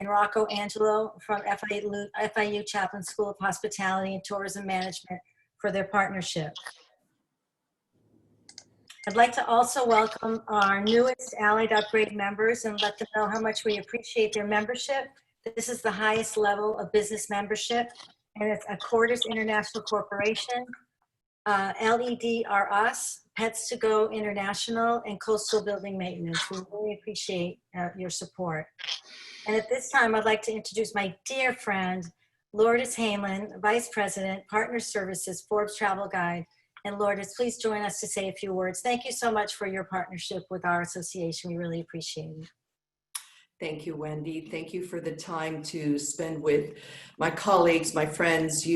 and Rocco Angelo from FIU Chaplain School of Hospitality and Tourism Management for their partnership. I'd like to also welcome our newest Allied Upgrade members and let them know how much we appreciate their membership. This is the highest level of business membership, and it's Accorders International Corporation, LED are us, Pets to Go International, and Coastal Building Maintenance. We really appreciate your support. And at this time, I'd like to introduce my dear friend, Lourdes Hamelin, Vice President, Partner Services, Forbes Travel Guide. And Lourdes, please join us to say a few words. Thank you so much for your partnership with our association. We really appreciate it. Thank you, Wendy. Thank you for the time to spend with my colleagues, my friends.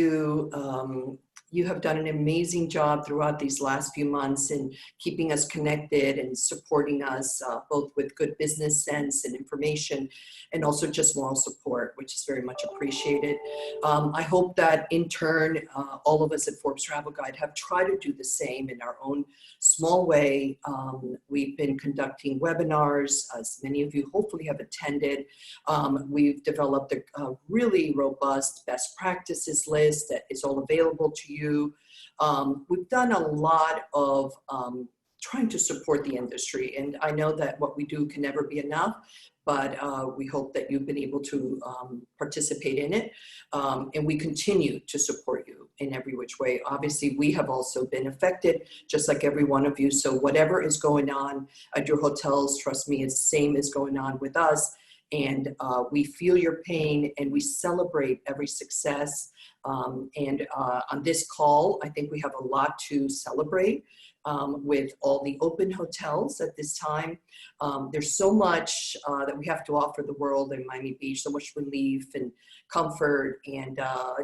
You have done an amazing job throughout these last few months in keeping us connected and supporting us both with good business sense and information, and also just moral support, which is very much appreciated. I hope that in turn, all of us at Forbes Travel Guide have tried to do the same in our own small way. We've been conducting webinars, as many of you hopefully have attended. We've developed a really robust best practices list that is all available to you. We've done a lot of trying to support the industry, and I know that what we do can never be enough, but we hope that you've been able to participate in it, and we continue to support you in every which way. Obviously, we have also been affected, just like every one of you, so whatever is going on at your hotels, trust me, it's the same as going on with us, and we feel your pain, and we celebrate every success. And on this call, I think we have a lot to celebrate with all the open hotels at this time. There's so much that we have to offer the world in Miami Beach, so much relief and comfort, and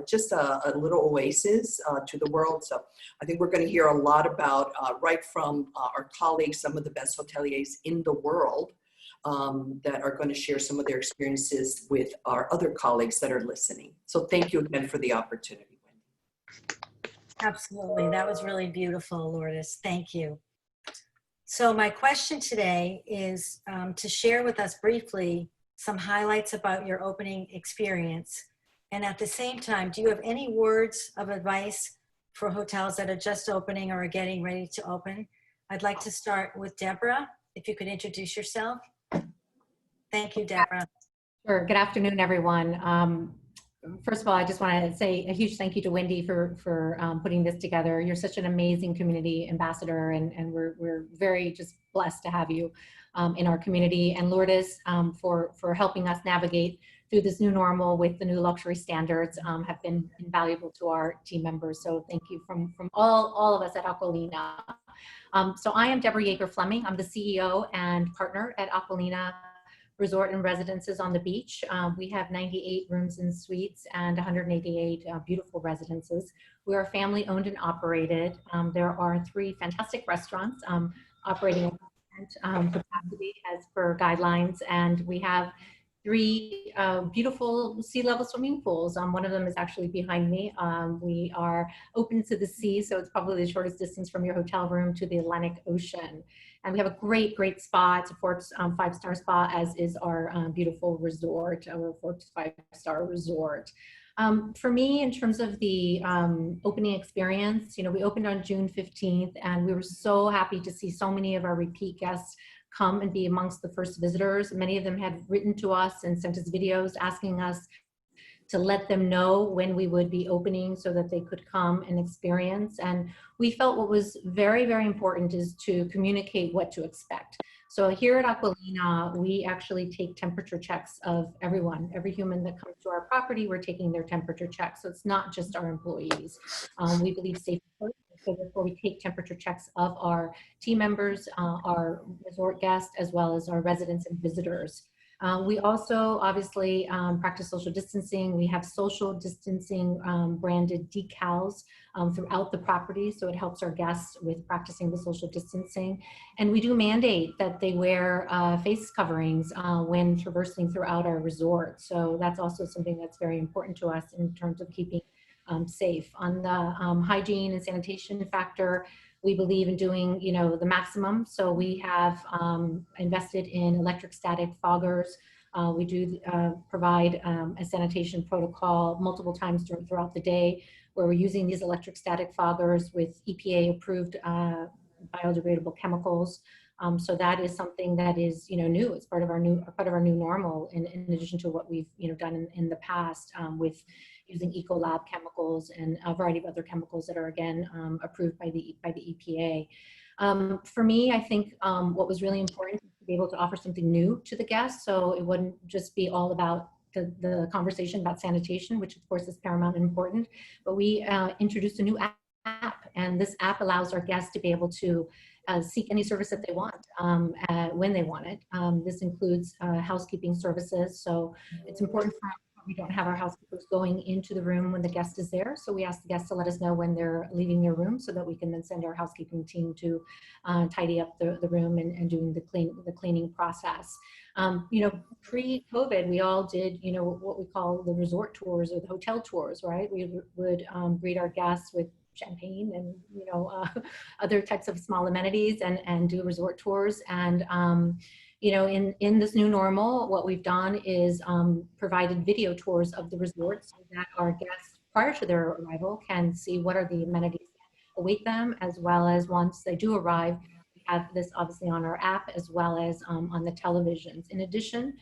just a little oasis to the world. So I think we're going to hear a lot about, right from our colleagues, some of the best hoteliers in the world, that are going to share some of their experiences with our other colleagues that are listening. So thank you again for the opportunity, Wendy. Absolutely. That was really beautiful, Lourdes. Thank you. So my question today is to share with us briefly some highlights about your opening experience. And at the same time, do you have any words of advice for hotels that are just opening or are getting ready to open? I'd like to start with Deborah, if you could introduce yourself. Thank you, Deborah. Sure. Good afternoon, everyone. First of all, I just want to say a huge thank you to Wendy for putting this together. You're such an amazing community ambassador, and we're very just blessed to have you in our community. And Lourdes, for helping us navigate through this new normal with the new luxury standards, have been invaluable to our team members. So thank you from all of us at Aquilina. So I am Deborah Yeager Fleming. I'm the CEO and partner at Aquilina Resort and Residences on the beach. We have 98 rooms and suites and 188 beautiful residences. We are family owned and operated. There are 3 fantastic restaurants operating at capacity as per guidelines, and we have 3 beautiful sea level swimming pools. One of them is actually behind me. We are open to the sea, so it's probably the shortest distance from your hotel room to the Atlantic Ocean. And we have a great spa. It's a Forbes 5-star spa, as is our beautiful resort, our Forbes 5-star resort. For me, in terms of the opening experience, we opened on June 15th, and we were so happy to see so many of our repeat guests come and be amongst the first visitors. Many of them had written to us and sent us videos asking us to let them know when we would be opening so that they could come and experience. And we felt what was very important is to communicate what to expect. So here at Aquilina, we actually take temperature checks of everyone. Every human that comes to our property, we're taking their temperature checks. So it's not just our employees. We believe safety first. So therefore, we take temperature checks of our team members, our resort guests, as well as our residents and visitors. We also obviously practice social distancing. We have social distancing branded decals throughout the property, so it helps our guests with practicing the social distancing. And we do mandate that they wear face coverings when traversing throughout our resort. So that's also something that's very important to us in terms of keeping safe. On the hygiene and sanitation factor, we believe in doing, the maximum. So we have invested in electric static foggers We do provide a sanitation protocol multiple times throughout the day, where we're using these electrostatic foggers with EPA-approved biodegradable chemicals. So that is something that is, new. It's part of our new normal, in addition to what we've, done in the past with using Ecolab chemicals and a variety of other chemicals that are, again, approved by the EPA. For me, I think what was really important is to be able to offer something new to the guests, so it wouldn't just be all about the conversation about sanitation, which of course is paramount and important, but we introduced a new app, and this app allows our guests to be able to seek any service that they want when they want it. This includes housekeeping services, so it's important for us. We don't have our housekeepers going into the room when the guest is there, so we ask the guests to let us know when they're leaving their room, so that we can then send our housekeeping team to tidy up the room and doing the cleaning process. Pre-COVID, we all did, what we call the resort tours or the hotel tours, right? We would greet our guests with champagne and, other types of small amenities and do resort tours. And, in this new normal, what we've done is provided video tours of the resorts so that our guests, prior to their arrival, can see what are the amenities that await them, as well as once they do arrive, we have this obviously on our app as well as on the televisions. In addition,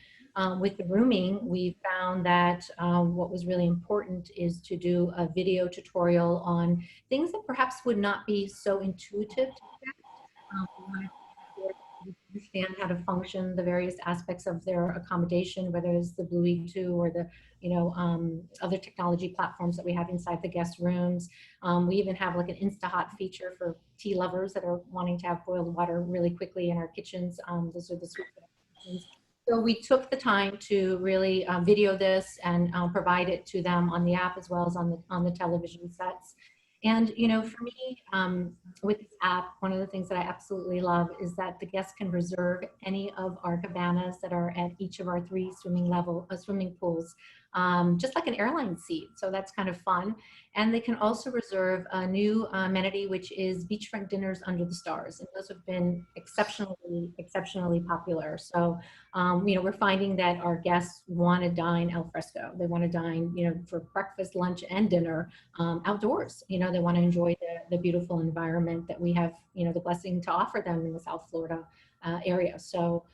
with the rooming, we found that what was really important is to do a video tutorial on things that perhaps would not be so intuitive to guests. Understand how to function the various aspects of their accommodation, whether it's the Blue E2 or the other technology platforms that we have inside the guest rooms. We even have like an InstaHot feature for tea lovers that are wanting to have boiled water really quickly in our kitchens. Those are the sweet options. So we took the time to really video this and provide it to them on the app as well as on the television sets. And, for me, with this app, one of the things that I absolutely love is that the guests can reserve any of our cabanas that are at each of our 3 swimming pools, just like an airline seat. So that's kind of fun. And they can also reserve a new amenity, which is beachfront dinners under the stars. And those have been exceptionally popular. So, we're finding that our guests want to dine al fresco. They want to dine, for breakfast, lunch, and dinner outdoors. They want to enjoy the beautiful environment that we have, the blessing to offer them in the South Florida area. So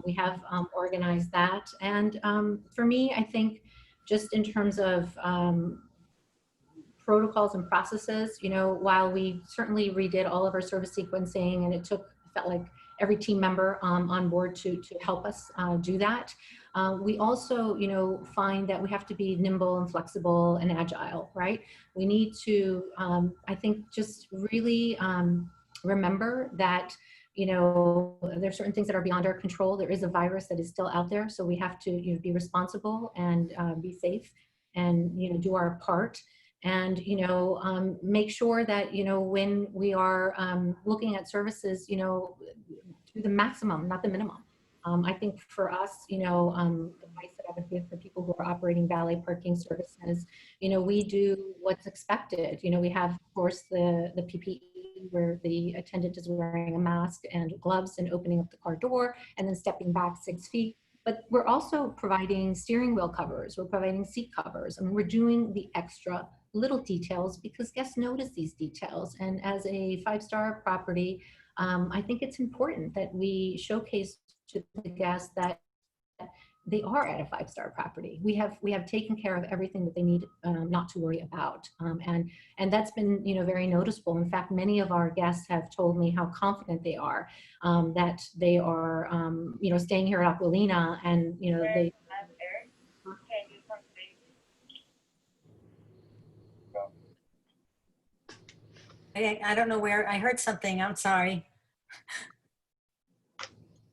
we have organized that. And for me, I think just in terms of protocols and processes, while we certainly redid all of our service sequencing, and it felt like every team member on board to help us do that. We also, find that we have to be nimble and flexible and agile, right? We need to, I think, just really remember that, there's certain things that are beyond our control. There is a virus that is still out there, so we have to, be responsible and be safe and, do our part. And, make sure that, when we are looking at services, do the maximum, not the minimum. I think for us, advice that I would give for people who are operating valet parking services, we do what's expected. We have, of course, the PPE where the attendant is wearing a mask and gloves and opening up the car door and then stepping back 6 feet. But we're also providing steering wheel covers. We're providing seat covers. I mean, we're doing the extra little details because guests notice these details. And as a 5-star property, I think it's important that we showcase to the guests that they are at a 5-star property. We have taken care of everything that they need not to worry about. And that's been, very noticeable. In fact, many of our guests have told me how confident they are that they are, staying here at Aquilina and, they. I don't know where, I heard something, I'm sorry.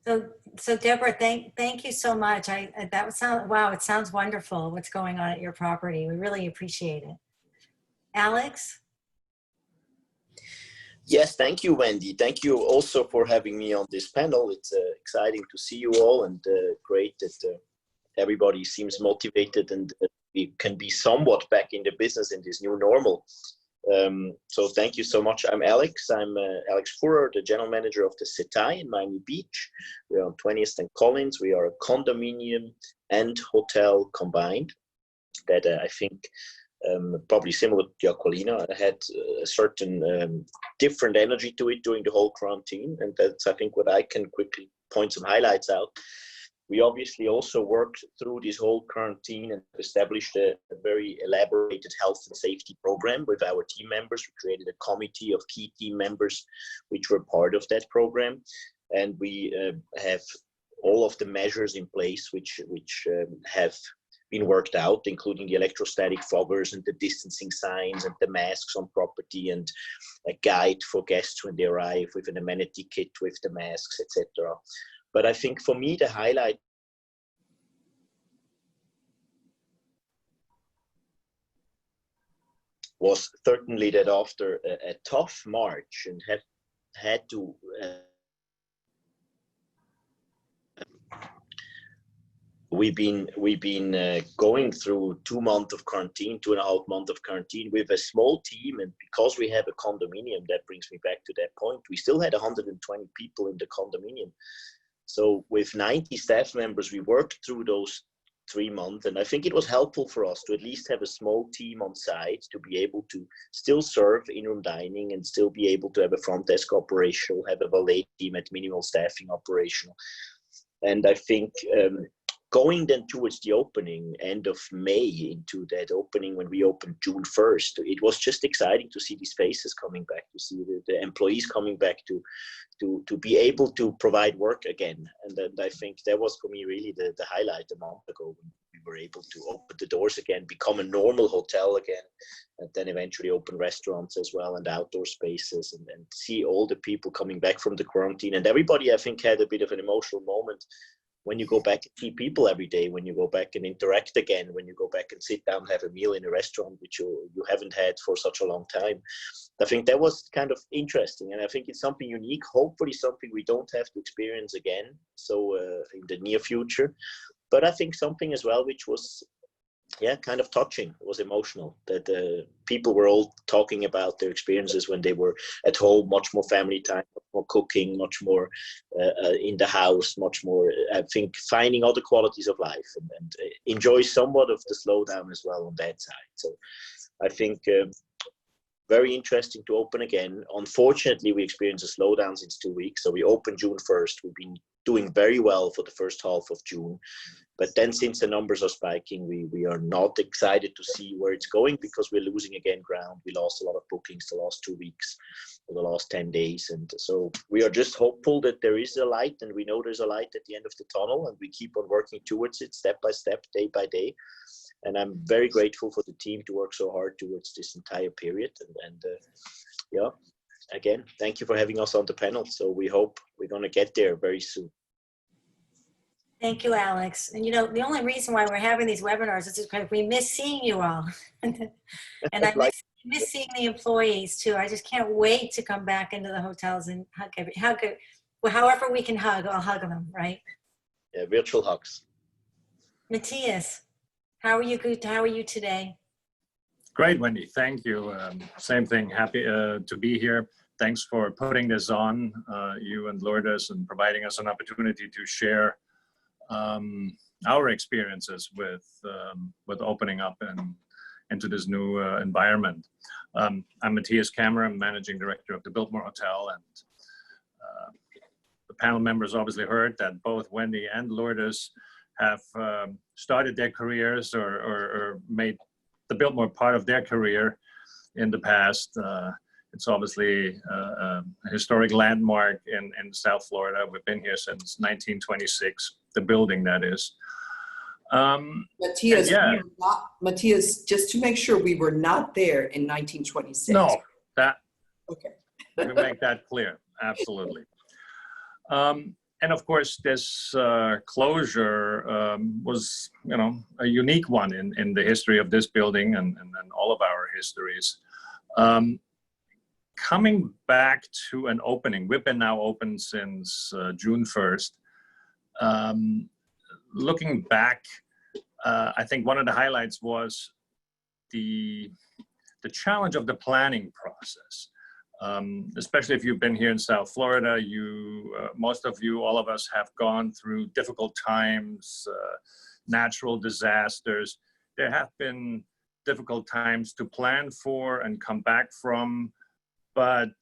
So Deborah, thank you so much. Wow, it sounds wonderful what's going on at your property. We really appreciate it. Alex? Yes, thank you, Wendy. Thank you also for having me on this panel. It's exciting to see you all, and great that everybody seems motivated and we can be somewhat back in the business in this new normal. So thank you so much. I'm Alex. I'm Alex Fuhrer, the general manager of the Setai in Miami Beach. We're on 20th and Collins. We are a condominium and hotel combined that I think probably similar to Aquilina, had a certain different energy to it during the whole quarantine. And that's, I think, what I can quickly point some highlights out. We obviously also worked through this whole quarantine and established a very elaborated health and safety program with our team members. We created a committee of key team members, which were part of that program. And we have all of the measures in place, which have been worked out, including the electrostatic foggers and the distancing signs and the masks on property and a guide for guests when they arrive with an amenity kit with the masks, etc. But I think for me, the highlight was certainly that after a tough March and had to we've been going through 2 months of quarantine, 2.5 months of quarantine with a small team. And because we have a condominium, that brings me back to that point. We still had 120 people in the condominium. So with 90 staff members, we worked through those 3 months. And I think it was helpful for us to at least have a small team on site to be able to still serve in-room dining and still be able to have a front desk operational, have a valet team at minimal staffing operational. And I think going then towards the opening, end of May into that opening when we opened June 1st, it was just exciting to see these faces coming back, to see the employees coming back to be able to provide work again. And then I think that was for me really the highlight a month ago when we were able to open the doors again, become a normal hotel again, and then eventually open restaurants as well and outdoor spaces and see all the people coming back from the quarantine. And everybody, I think, had a bit of an emotional moment when you go back and see people every day, when you go back and interact again, when you go back and sit down and have a meal in a restaurant, which you haven't had for such a long time. I think that was kind of interesting. And I think it's something unique, hopefully something we don't have to experience again. So in the near future, but I think something as well, which was, kind of touching. It was emotional that people were all talking about their experiences when they were at home, much more family time, much more cooking, much more in the house, much more, I think, finding other qualities of life and enjoy somewhat of the slowdown as well on that side. So I think very interesting to open again. Unfortunately, we experienced a slowdown since 2 weeks. So we opened June 1st. We've been doing very well for the first half of June. But then since the numbers are spiking, we are not excited to see where it's going because we're losing again ground. We lost a lot of bookings the last 2 weeks, or the last 10 days. And so we are just hopeful that there is a light, and we know there's a light at the end of the tunnel, and we keep on working towards it step by step, day by day. And I'm very grateful for the team to work so hard towards this entire period. Again, thank you for having us on the panel. So we hope we're going to get there very soon. Thank you, Alex. And the only reason why we're having these webinars is because we miss seeing you all. And I miss seeing the employees too. I just can't wait to come back into the hotels and however we can hug, I'll hug them, right? Yeah, virtual hugs. Matthias, how are you? Good. How are you today? Great, Wendy. Thank you. Same thing. Happy to be here. Thanks for putting this on, you and Lourdes, and providing us an opportunity to share our experiences with opening up and into this new environment. I'm Matthias Kammer. I'm managing director of the Biltmore Hotel, and the panel members obviously heard that both Wendy and Lourdes have started their careers or made the Biltmore part of their career in the past. It's obviously a historic landmark in South Florida. We've been here since 1926, the building that is. Matthias, Matthias, just to make sure, we were not there in 1926. No, okay. We make that clear, absolutely. And of course, this closure was, a unique one in the history of this building and all of our histories. Coming back to an opening, we've been now open since June 1st. Looking back, I think one of the highlights was the the challenge of the planning process. Especially if you've been here in South Florida, most of you, all of us have gone through difficult times, natural disasters. There have been difficult times to plan for and come back from, but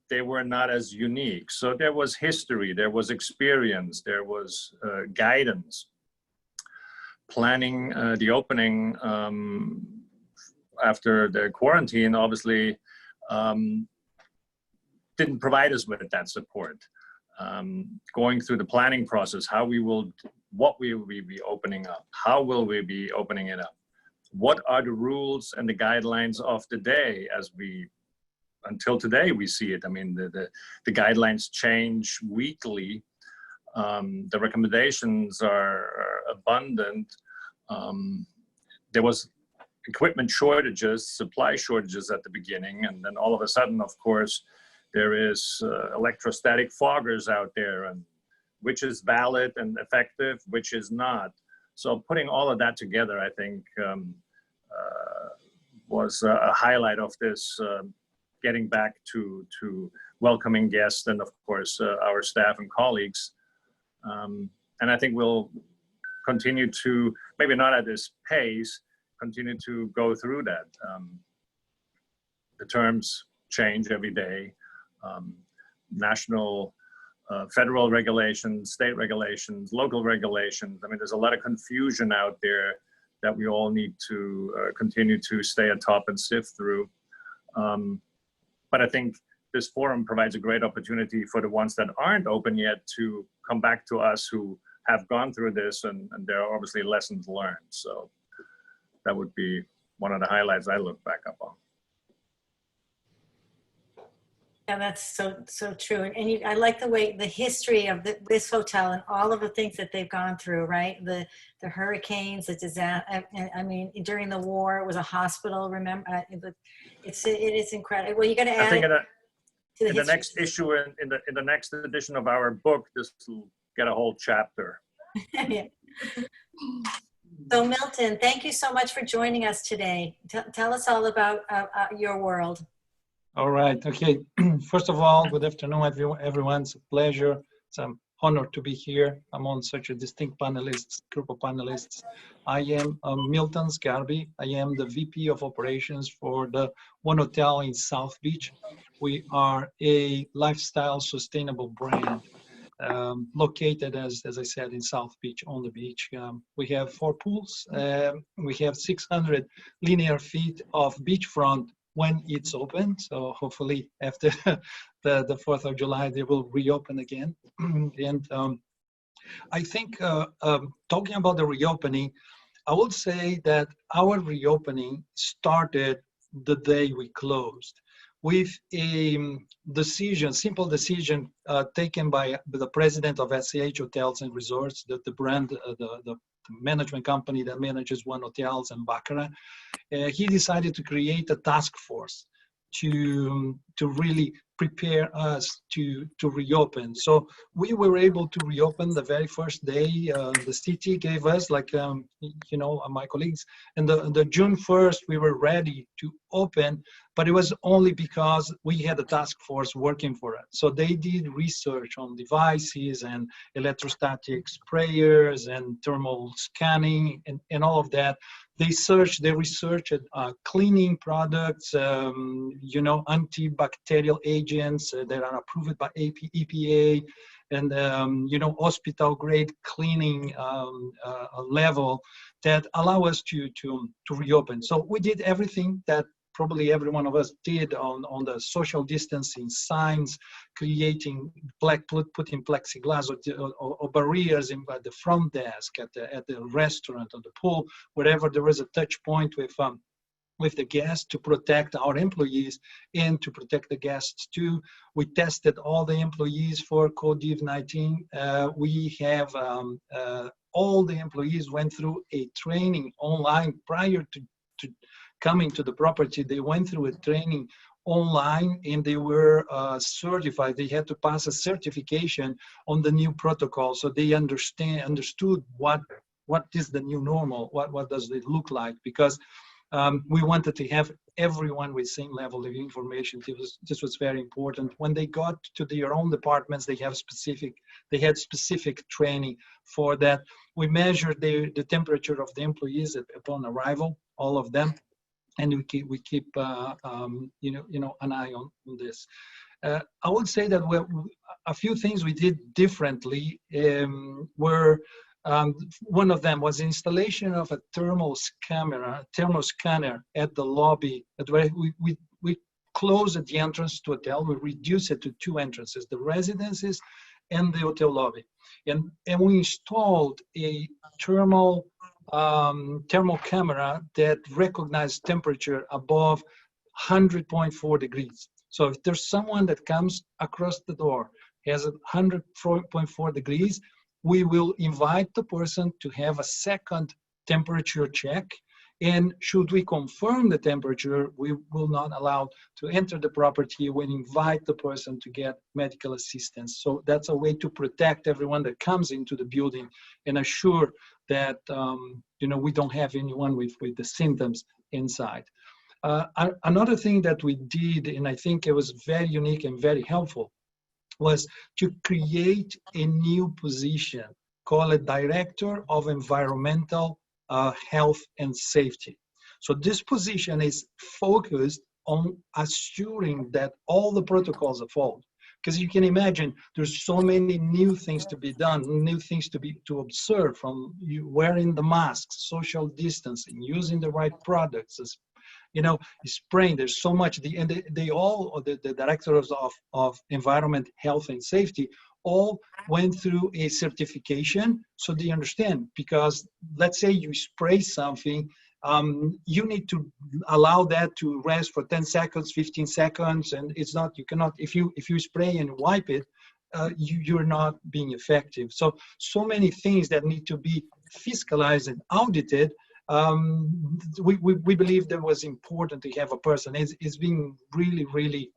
they were not as unique. So there was history, there was experience, there was guidance. Planning the opening after the quarantine, obviously, didn't provide us with that support. Going through the planning process, what we will be opening up, how will we be opening it up, what are the rules and the guidelines of the day until today we see it. I mean, the guidelines change weekly. The recommendations are abundant. There was equipment shortages, supply shortages at the beginning, and then all of a sudden, of course, there is electrostatic foggers out there, and which is valid and effective, which is not. So putting all of that together, I think, was a highlight of this getting back to welcoming guests and, of course, our staff and colleagues. And I think we'll continue to, maybe not at this pace, continue to go through that. The terms change every day. National, federal regulations, state regulations, local regulations. I mean, there's a lot of confusion out there that we all need to continue to stay atop and sift through. But I think this forum provides a great opportunity for the ones that aren't open yet to come back to us who have gone through this, and there are obviously lessons learned. So that would be one of the highlights I look back up on. Yeah, that's so true. And I like the way the history of this hotel and all of the things that they've gone through, right? The hurricanes, the disaster. I mean, during the war, it was a hospital. Remember, it is incredible. Well, you got to add. I think in the next issue, in the next edition of our book, this will get a whole chapter. Yeah. So Milton, thank you so much for joining us today. Tell us all about your world. All right. Okay. First of all, good afternoon, everyone. It's a pleasure. It's an honor to be here among such a distinct group of panelists. I am Milton Sgarbi. I am the VP of Operations for the One Hotel in South Beach. We are a lifestyle sustainable brand located, as I said, in South Beach, on the beach. We have 4 pools. We have 600 linear feet of beachfront when it's open. So hopefully after the 4th of July, they will reopen again. And I think talking about the reopening, I would say that our reopening started the day we closed with a simple decision taken by the president of SCH Hotels and Resorts, the brand, the management company that manages One Hotels and Baccarat. He decided to create a task force to really prepare us to reopen. So we were able to reopen the very first day. The city gave us, like, my colleagues, and the June 1st, we were ready to open, but it was only because we had a task force working for us. So they did research on devices and electrostatic sprayers and thermal scanning and all of that. They researched cleaning products, antibacterial agents that are approved by EPA, and hospital grade cleaning level that allow us to reopen. So we did everything that probably every one of us did on the social distancing signs, putting plexiglass or barriers at the front desk, at the restaurant, on the pool, wherever there is a touch point with the guests, to protect our employees and to protect the guests too. We tested all the employees for COVID-19. We have all the employees went through a training online prior to coming to the property. They went through a training online and they were certified. They had to pass a certification on the new protocol, so they understood what is the new normal, what does it look like, because We wanted to have everyone with same level of information. This was very important. When they got to their own departments, they had specific training for that. We measured the temperature of the employees upon arrival, all of them, and we keep an eye on this. I would say that a few things we did differently were. One of them was installation of a thermal scanner at the lobby. Where we closed at the entrance to hotel. We reduced it to 2 entrances: the residences and the hotel lobby. And we installed a thermal camera that recognized temperature above 100.4 degrees. So if there's someone that comes across the door, has 100.4 degrees, we will invite the person to have a second temperature check. And should we confirm the temperature, we will not allow to enter the property. We invite the person to get medical assistance. So that's a way to protect everyone that comes into the building and assure that we don't have anyone with the symptoms inside. Another thing that we did, and I think it was very unique and very helpful, was to create a new position, call it Director of Environmental Health and Safety. So this position is focused on assuring that all the protocols are followed. Because you can imagine there's so many new things to be done, new things to observe, from you wearing the masks, social distancing, using the right products, spraying. There's so much. The directors of environment, health, and safety all went through a certification, so they understand. Because let's say you spray something, you need to allow that to rest for 10 seconds, 15 seconds, and you cannot, if you spray and wipe it, you're not being effective. So many things that need to be fiscalized and audited. We believe that was important to have a person. It's been really, really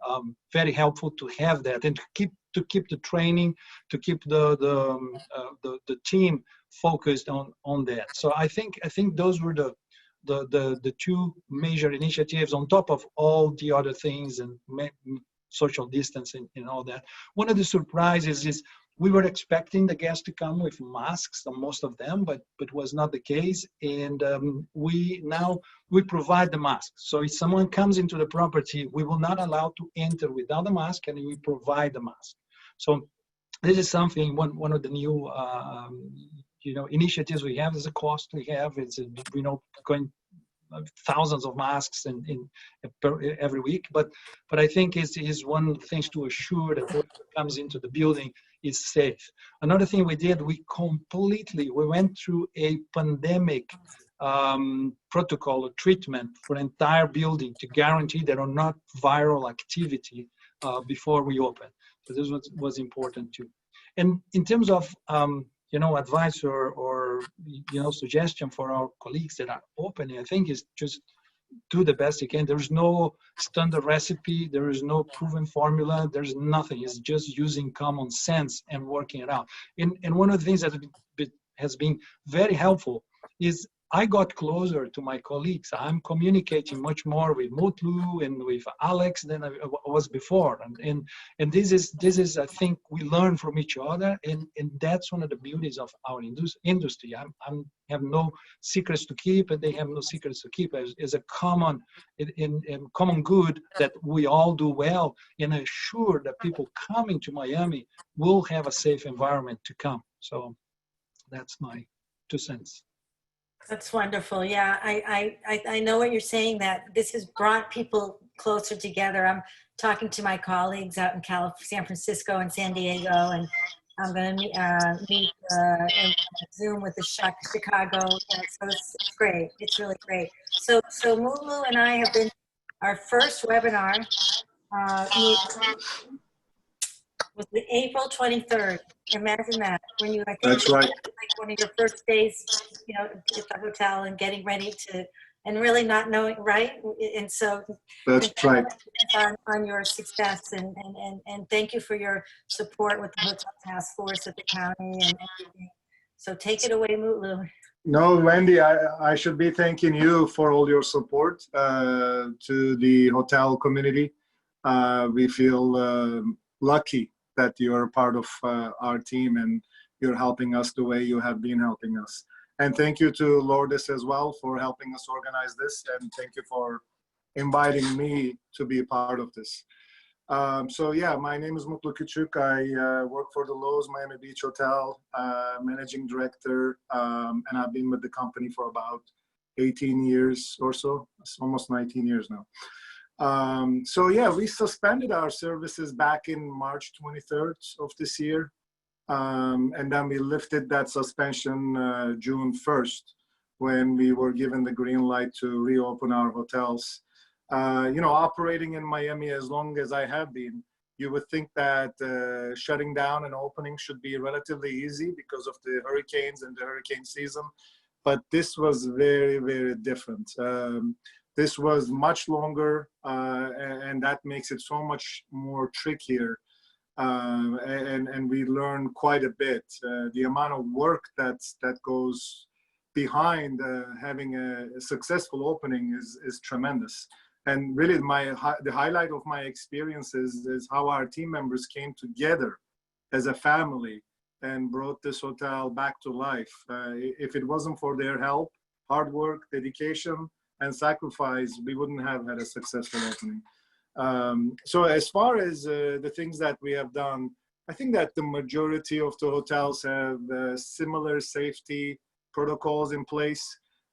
very helpful to have that, and to keep the training, to keep the team focused on that. So I think those were the 2 major initiatives, on top of all the other things and social distancing and all that. One of the surprises is we were expecting the guests to come with masks, most of them, but was not the case. And we provide the mask. So if someone comes into the property, we will not allow to enter without the mask, and we provide the mask. So this is something, one of the new initiatives we have. Is a cost we have. It's going thousands of masks every week, but I think is one of the things to assure that whoever comes into the building is safe. Another thing we did, we went through a pandemic protocol or treatment for the entire building to guarantee there are not viral activity before we open. So this was important too. And in terms of advice or suggestion for our colleagues that are opening, I think is just do the best you can. There's no standard recipe. There is no proven formula. There's nothing. It's just using common sense and working it out. And one of the things that has been very helpful is I got closer to my colleagues. I'm communicating much more with Mutlu and with Alex than I was before. And this is I think we learn from each other, and that's one of the beauties of our industry. I have no secrets to keep, and they have no secrets to keep. It's a common good that we all do well, and assure that people coming to Miami will have a safe environment to come. So that's my 2 cents. That's wonderful. Yeah, I know what you're saying, that this has brought people closer together. I'm talking to my colleagues out in San Francisco and San Diego, and I'm going to meet in Zoom with the Chicago. So it's great. It's really great. So Mulu and I have been our first webinar was the April 23rd. Imagine that, when I think That's right. Like one of your first days, at the hotel and getting ready to, and really not knowing, right? And so That's right. on your success, and thank you for your support with the hotel task force at the county and everything. So take it away, Mutlu. No, Wendy, I should be thanking you for all your support to the hotel community. We feel lucky that you're part of our team and you're helping us the way you have been helping us. And thank you to Lourdes as well for helping us organize this. And thank you for inviting me to be a part of this. So yeah, my name is Mutlu Küçük. I work for the Lowe's Miami Beach Hotel, managing director, and I've been with the company for about 18 years or so. It's almost 19 years now. So yeah, we suspended our services back in March 23rd of this year. And then we lifted that suspension June 1st when we were given the green light to reopen our hotels. You know, operating in Miami as long as I have been, you would think that shutting down and opening should be relatively easy because of the hurricanes and the hurricane season. But this was very, very different. This was much longer, and that makes it so much more trickier. And we learned quite a bit. The amount of work that goes behind having a successful opening is tremendous. And really, the highlight of my experiences is how our team members came together as a family and brought this hotel back to life. If it wasn't for their help, hard work, dedication, and sacrifice, we wouldn't have had a successful opening. So as far as the things that we have done, I think that the majority of the hotels have similar safety protocols in place.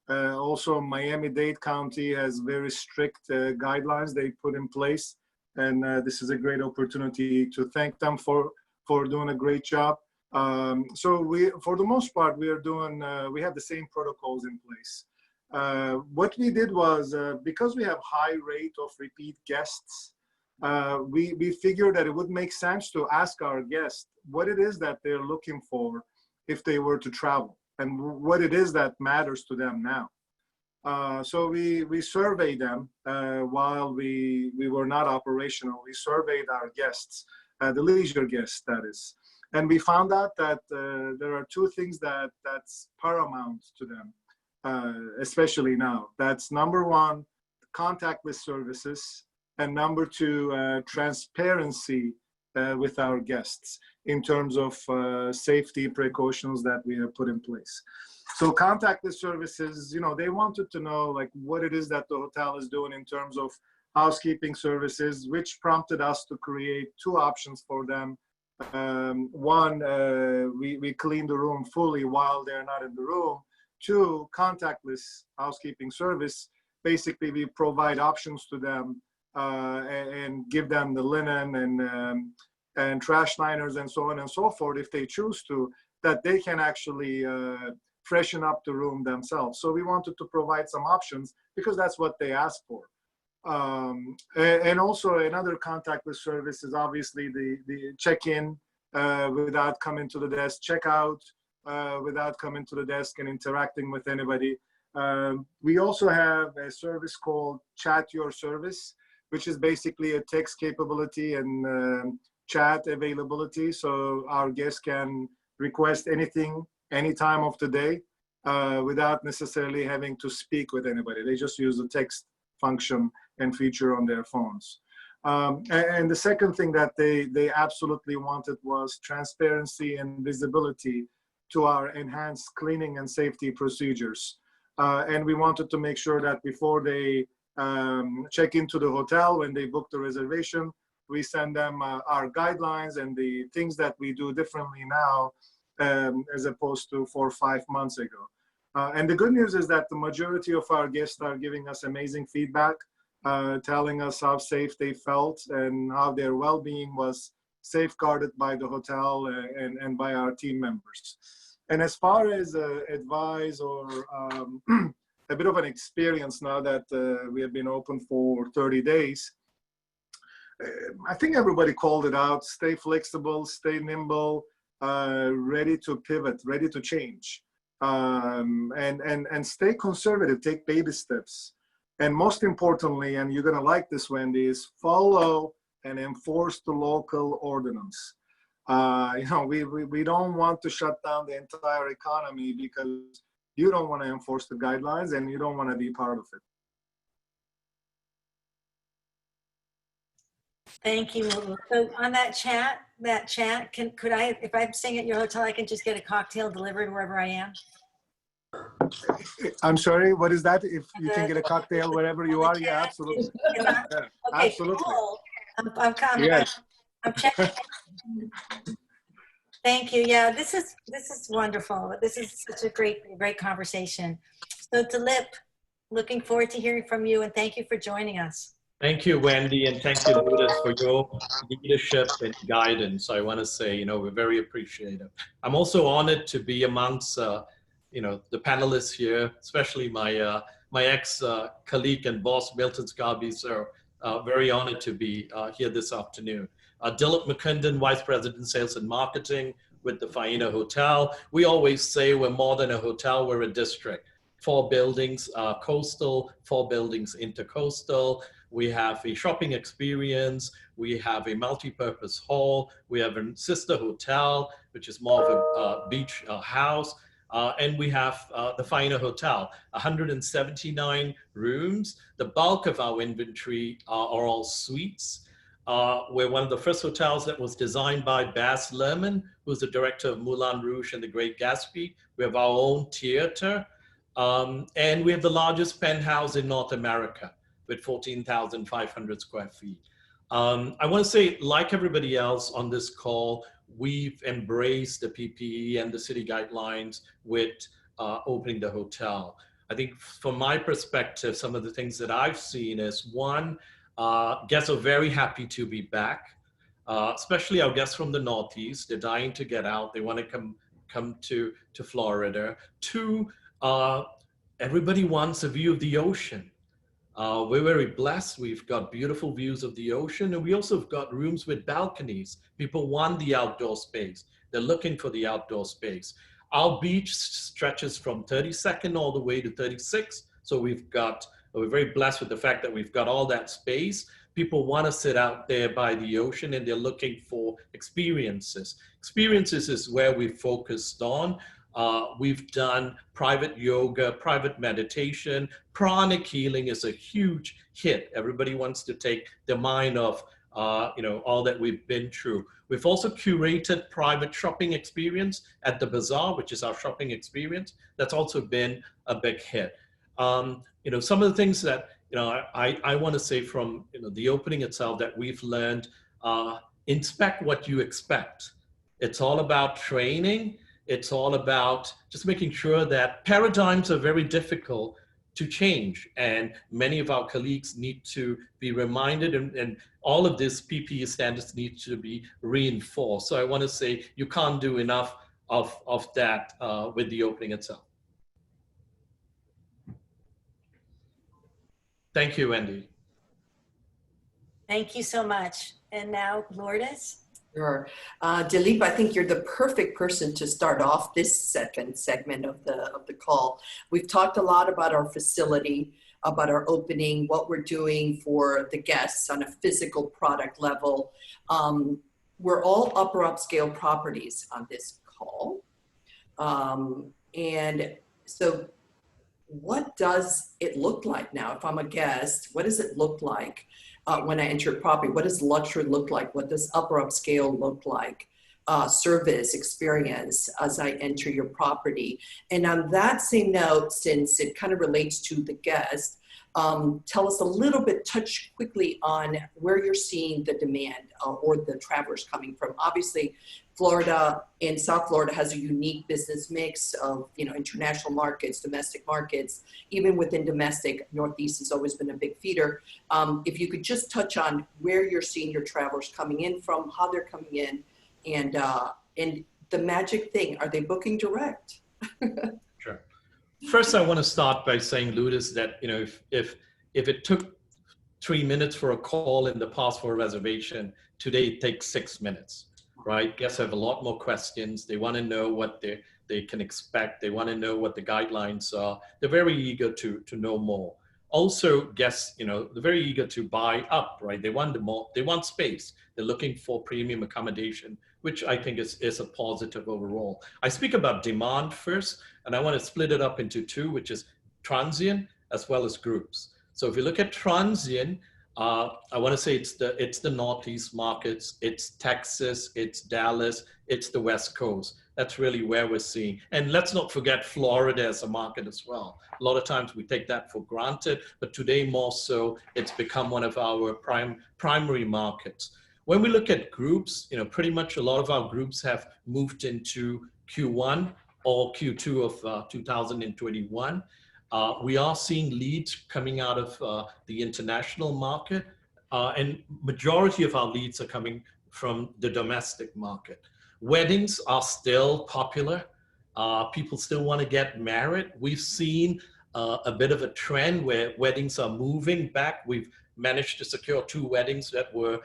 Also, Miami-Dade County has very strict guidelines they put in place. And this is a great opportunity to thank them for doing a great job. So for the most part, we have the same protocols in place. What we did was, because we have high rate of repeat guests, we figured that it would make sense to ask our guests what it is that they're looking for if they were to travel, and what it is that matters to them now. So we surveyed them while we were not operational. We surveyed our guests, the leisure guests, that is. And we found out that there are two things that's paramount to them, especially now. That's number one, contactless services, and number two, transparency with our guests in terms of safety precautions that we have put in place. So contactless services, you know, they wanted to know like what it is that the hotel is doing in terms of housekeeping services, which prompted us to create two options for them. One, we clean the room fully while they're not in the room. Two, contactless housekeeping service. Basically, we provide options to them and give them the linen and trash liners and so on and so forth if they choose to, that they can actually freshen up the room themselves. So we wanted to provide some options because that's what they asked for. And also another contactless service is obviously the check-in without coming to the desk, check-out without coming to the desk and interacting with anybody. We also have a service called Chat Your Service, which is basically a text capability and chat availability. So our guests can request anything, any time of the day without necessarily having to speak with anybody. They just use the text function and feature on their phones. And the second thing that they absolutely wanted was transparency and visibility to our enhanced cleaning and safety procedures. And we wanted to make sure that before they check into the hotel, when they book the reservation, we send them our guidelines and the things that we do differently now as opposed to 4 or 5 months ago. And the good news is that the majority of our guests are giving us amazing feedback, telling us how safe they felt and how their well-being was safeguarded by the hotel and by our team members. And as far as advice or a bit of an experience now that we have been open for 30 days, I think everybody called it out: stay flexible, stay nimble, ready to pivot, ready to change, and stay conservative, take baby steps. And most importantly, and you're gonna like this, Wendy, is follow and enforce the local ordinance. You know, we don't want to shut down the entire economy because you don't want to enforce the guidelines and you don't want to be part of it. Thank you. So on that chat, could I, if I'm staying at your hotel, I can just get a cocktail delivered wherever I am? I'm sorry, what is that? If you can get a cocktail wherever you are, yeah, absolutely. Yeah, Okay, absolutely. cool. I'm coming. Yes. I'm checking. Thank you. Yeah, this is wonderful. This is such a great conversation. So Dilip, looking forward to hearing from you, and thank you for joining us. Thank you, Wendy, and thank you, Lourdes, for your leadership and guidance. I want to say, you know, we're very appreciative. I'm also honored to be amongst, you know, the panelists here, especially my my ex-colleague and boss, Milton Scarby. So very honored to be here this afternoon. Dilip Mukundan, Vice President, Sales and Marketing with the Faina Hotel. We always say we're more than a hotel, we're a district. 4 buildings coastal, 4 buildings intercoastal. We have a shopping experience. We have a multi-purpose hall. We have a sister hotel, which is more of a beach house. And we have the Faina Hotel, 179 rooms. The bulk of our inventory are all suites. We're one of the first hotels that was designed by Baz Luhrmann, who's the director of Moulin Rouge and The Great Gatsby. We have our own theater. And we have the largest penthouse in North America with 14,500 square feet. I want to say, like everybody else on this call, we've embraced the PPE and the city guidelines with opening the hotel. I think from my perspective, some of the things that I've seen is, one, guests are very happy to be back, especially our guests from the Northeast. They're dying to get out. They want to come to Florida. 2, everybody wants a view of the ocean. We're very blessed. We've got beautiful views of the ocean, and we also have got rooms with balconies. People want the outdoor space. They're looking for the outdoor space. Our beach stretches from 32nd all the way to 36. So we're very blessed with the fact that we've got all that space. People want to sit out there by the ocean, and they're looking for experiences. Experiences is where we focused on. We've done private yoga, private meditation. Pranic healing is a huge hit. Everybody wants to take their mind off, you know, all that we've been through. We've also curated private shopping experience at the Bazaar, which is our shopping experience. That's also been a big hit. You know, some of the things that, you know, I want to say from, you know, the opening itself that we've learned, inspect what you expect. It's all about training. It's all about just making sure that paradigms are very difficult to change. And many of our colleagues need to be reminded, and all of this PPE standards need to be reinforced. So I want to say you can't do enough of that with the opening itself. Thank you, Wendy. Thank you so much. And now, Lourdes. Sure. Dilip, I think you're the perfect person to start off this second segment of the call. We've talked a lot about our facility, about our opening, what we're doing for the guests on a physical product level. We're all upper upscale properties on this call. And so what does it look like now? If I'm a guest, what does it look like? When I enter a property, what does luxury look like? What does upper upscale look like? Service experience as I enter your property. And on that same note, since it kind of relates to the guest, tell us a little bit, touch quickly on where you're seeing the demand or the travelers coming from. Obviously, Florida and South Florida has a unique business mix of, you know, international markets, domestic markets. Even within domestic, Northeast has always been a big feeder. If you could just touch on where you're seeing your travelers coming in from, how they're coming in, and the magic thing, are they booking direct? Sure. First, I want to start by saying, Lourdes, that, you know, if it took 3 minutes for a call in the past for a reservation, today it takes 6 minutes, right? Guests have a lot more questions. They want to know what they can expect. They want to know what the guidelines are. They're very eager to know more. Also, guests, you know, they're very eager to buy up, right? They want more. They want space. They're looking for premium accommodation which I think is a positive overall. I speak about demand first, and I want to split it up into two, which is transient as well as groups. So if you look at transient, I want to say it's the Northeast markets, it's Texas, it's Dallas, it's the West Coast. That's really where we're seeing. And let's not forget Florida as a market as well. A lot of times we take that for granted, but today more so, it's become one of our primary markets. When we look at groups, pretty much a lot of our groups have moved into Q1 or Q2 of 2021. We are seeing leads coming out of the international market, and majority of our leads are coming from the domestic market. Weddings are still popular. People still want to get married. We've seen a bit of a trend where weddings are moving back. We've managed to secure 2 weddings that were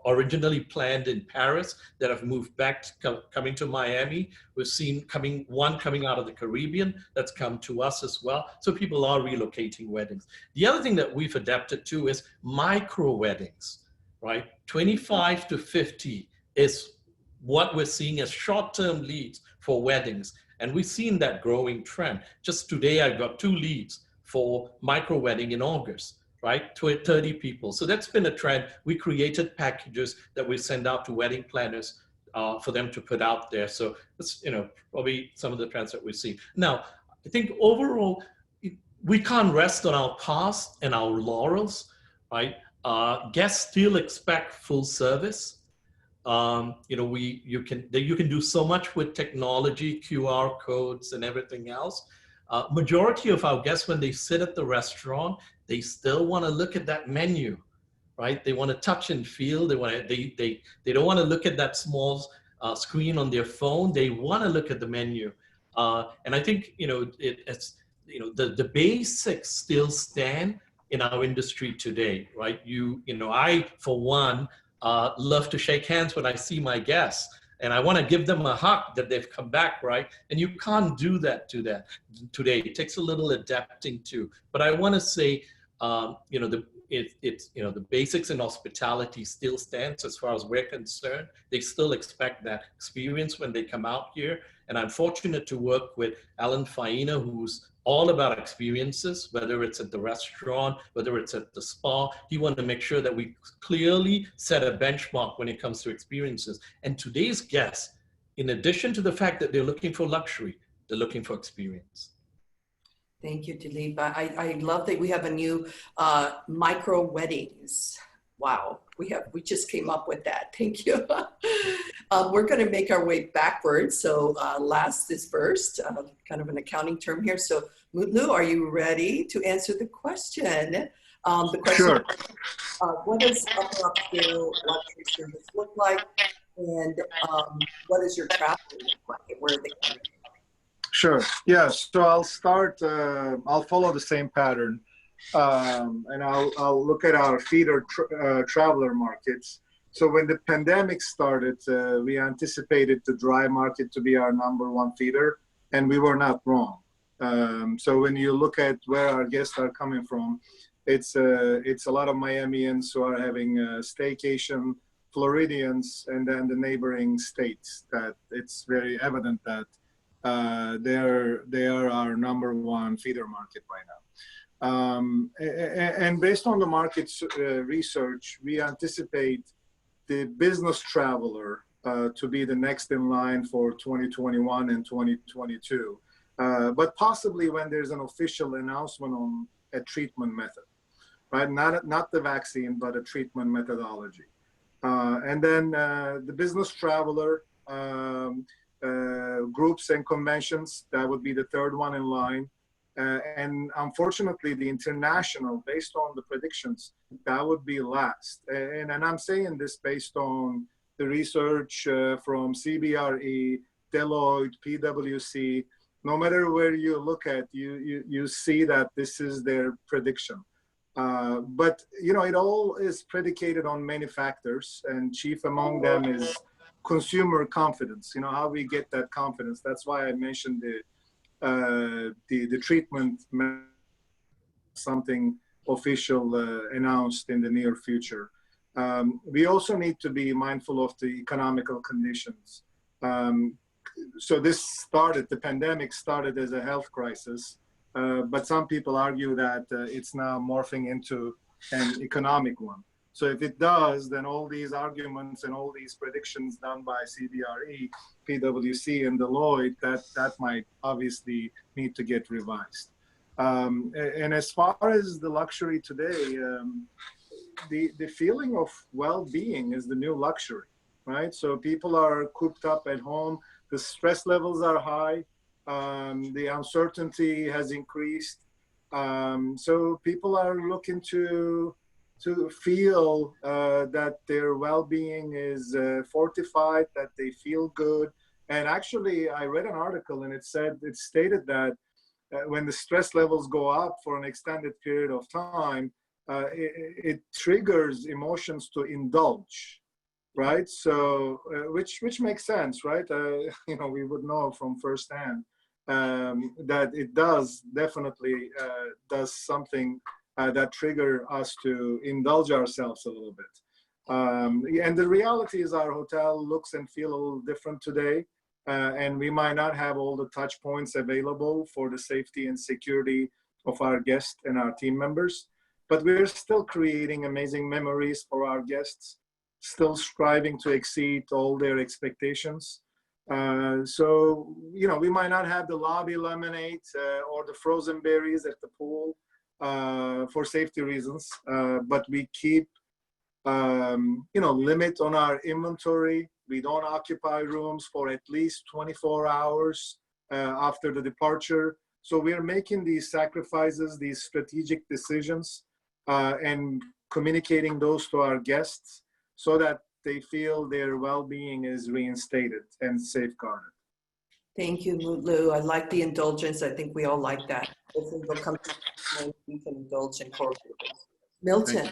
originally planned in Paris that have moved back, coming to Miami. We've seen one coming out of the Caribbean that's come to us as well. So people are relocating weddings. The other thing that we've adapted to is micro weddings, right? 25 to 50 is what we're seeing as short-term leads for weddings. And we've seen that growing trend. Just today, I got 2 leads for micro wedding in August, right? 30 people. So that's been a trend. We created packages that we send out to wedding planners for them to put out there. So that's, probably some of the trends that we see. Now, I think overall, we can't rest on our past and our laurels, right? Guests still expect full service. You can do so much with technology, QR codes and everything else. Majority of our guests, when they sit at the restaurant, they still want to look at that menu, right? They want to touch and feel. They don't want to look at that small screen on their phone. They want to look at the menu. And I think, the basics still stand in our industry today, right? I, for one, love to shake hands when I see my guests, and I want to give them a hug that they've come back, right? And you can't do that today. It takes a little adapting to. But I want to say, the basics in hospitality still stands as far as we're concerned. They still expect that experience when they come out here. And I'm fortunate to work with Alan Faina, who's all about experiences, whether it's at the restaurant, whether it's at the spa. He wanted to make sure that we clearly set a benchmark when it comes to experiences. And today's guests, in addition to the fact that they're looking for luxury, they're looking for experience. Thank you, Dilip. I love that we have a new micro weddings. Wow, we just came up with that. Thank you. We're going to make our way backwards. So last is first, kind of an accounting term here. So Mutlu, are you ready to answer the question? The question Sure. What does upper upscale luxury service look like? And what does your travel look like? Where are they coming from? Sure. Yes. So I'll start. I'll follow the same pattern, and I'll look at our feeder traveler markets. So when the pandemic started, we anticipated the dry market to be our #1 feeder, and we were not wrong. So when you look at where our guests are coming from, it's a lot of Miamians who are having a staycation, Floridians, and then the neighboring states. That it's very evident that they are our #1 feeder market right now. And based on the market's research, we anticipate the business traveler to be the next in line for 2021 and 2022, but possibly when there's an official announcement on a treatment method, right? Not the vaccine, but a treatment methodology. And then the business traveler, groups and conventions, that would be the third one in line. And unfortunately, the international, based on the predictions, that would be last. And I'm saying this based on the research from CBRE, Deloitte, PwC. No matter where you look at, you see that this is their prediction. But it all is predicated on many factors, and chief among them is consumer confidence. How we get that confidence. That's why I mentioned the treatment, something official announced in the near future. We also need to be mindful of the economical conditions. So the pandemic started as a health crisis, but some people argue that it's now morphing into an economic one. So if it does, then all these arguments and all these predictions done by CBRE, PwC, and Deloitte, that might obviously need to get revised. And as far as the luxury today, the feeling of well-being is the new luxury, right? So people are cooped up at home. The stress levels are high. The uncertainty has increased. So people are looking to feel that their well-being is fortified, that they feel good. And actually, I read an article and it stated that when the stress levels go up for an extended period of time, it triggers emotions to indulge, right? So, which makes sense, right? We would know from firsthand that it definitely does something that trigger us to indulge ourselves a little bit. And the reality is our hotel looks and feel a little different today. And we might not have all the touch points available for the safety and security of our guests and our team members, but we're still creating amazing memories for our guests, still striving to exceed all their expectations. So, we might not have the lobby lemonade or the frozen berries at the pool for safety reasons, but we keep, limit on our inventory. We don't occupy rooms for at least 24 hours after the departure. So we're making these sacrifices, these strategic decisions, and communicating those to our guests so that they feel their well-being is reinstated and safeguarded. Thank you, Mutlu. I like the indulgence. I think we all like that. Hopefully we'll come to a point we can indulge in corporate. Milton.